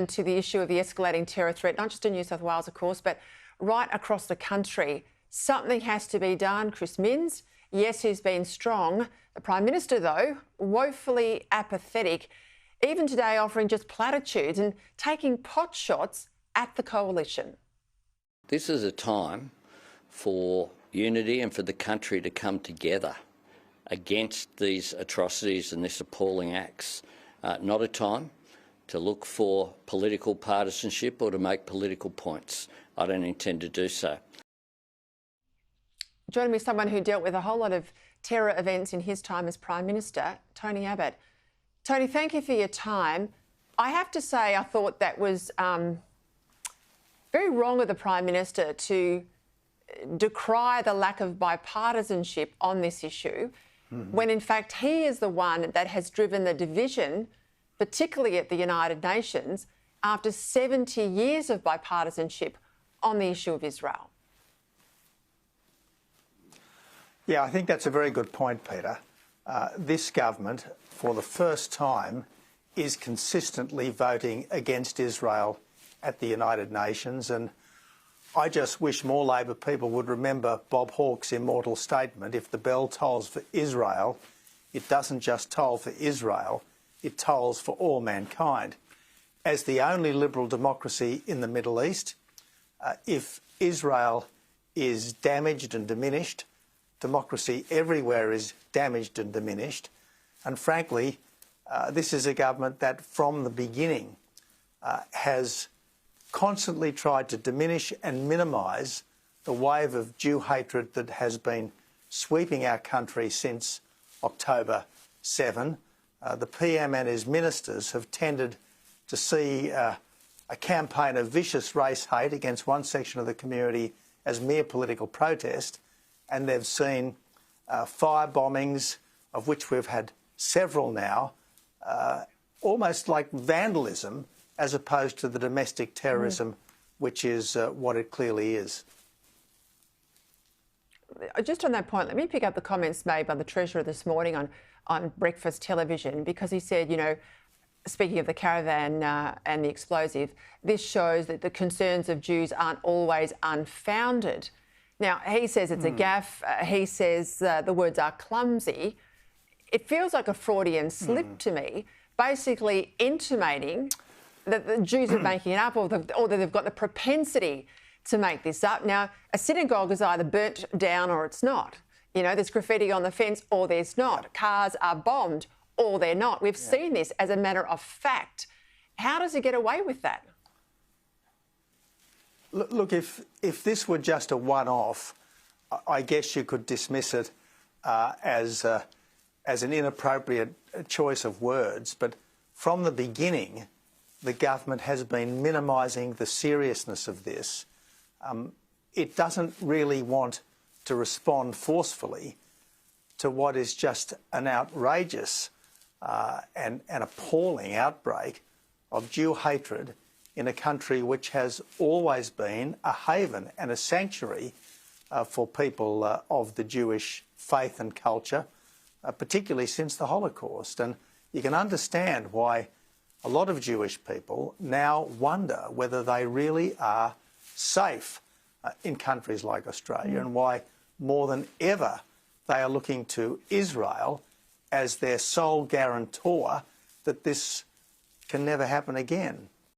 to the issue of the escalating terror threat, not just in New South Wales, of course, but right across the country. Something has to be done. Chris Minns, yes, he's been strong. The Prime Minister, though, woefully apathetic, even today offering just platitudes and taking pot shots at the coalition. This is a time for unity and for the country to come together against these atrocities and these appalling acts. Not a time to look for political partisanship or to make political points. I don't intend to do so. Joining me is someone who dealt with a whole lot of terror events in his time as Prime Minister, Tony Abbott. Tony, thank you for your time. I have to say I thought that was very wrong of the Prime Minister to decry the lack of bipartisanship on this issue, when in fact he is the one that has driven the division, particularly at the United Nations, after 70 years of bipartisanship on the issue of Israel. Yeah, I think that's a very good point, Peter. This government, for the first time, is consistently voting against Israel at the United Nations, and I just wish more Labor people would remember Bob Hawke's immortal statement: if the bell tolls for Israel, it doesn't just toll for Israel, it tolls for all mankind. As the only liberal democracy in the Middle East, if Israel is damaged and diminished, democracy everywhere is damaged and diminished. And frankly, this is a government that from the beginning has constantly tried to diminish and minimise the wave of Jew hatred that has been sweeping our country since October 7. The PM and his ministers have tended to see a campaign of vicious race hate against one section of the community as mere political protest, and they've seen fire bombings, of which we've had several now, almost like vandalism, as opposed to the domestic terrorism, which is what it clearly is. Just on that point, let me pick up the comments made by the Treasurer this morning on breakfast television, because he said, you know, speaking of the caravan and the explosive, this shows that the concerns of Jews aren't always unfounded. Now, he says it's a gaffe. He says the words are clumsy. It feels like a Freudian slip to me, basically intimating that the Jews are making it up, or that they've got the propensity to make this up. Now, a synagogue is either burnt down or it's not. You know, there's graffiti on the fence or there's not. Yep. Cars are bombed or they're not. We've seen this as a matter of fact. How does he get away with that? Look, if this were just a one-off, I guess you could dismiss it as an inappropriate choice of words. But from the beginning, the government has been minimising the seriousness of this. It doesn't really want to respond forcefully to what is just an outrageous and appalling outbreak of Jew hatred in a country which has always been a haven and a sanctuary for people of the Jewish faith and culture, particularly since the Holocaust. And you can understand why a lot of Jewish people now wonder whether they really are safe in countries like Australia, and why more than ever they are looking to Israel as their sole guarantor that this can never happen again.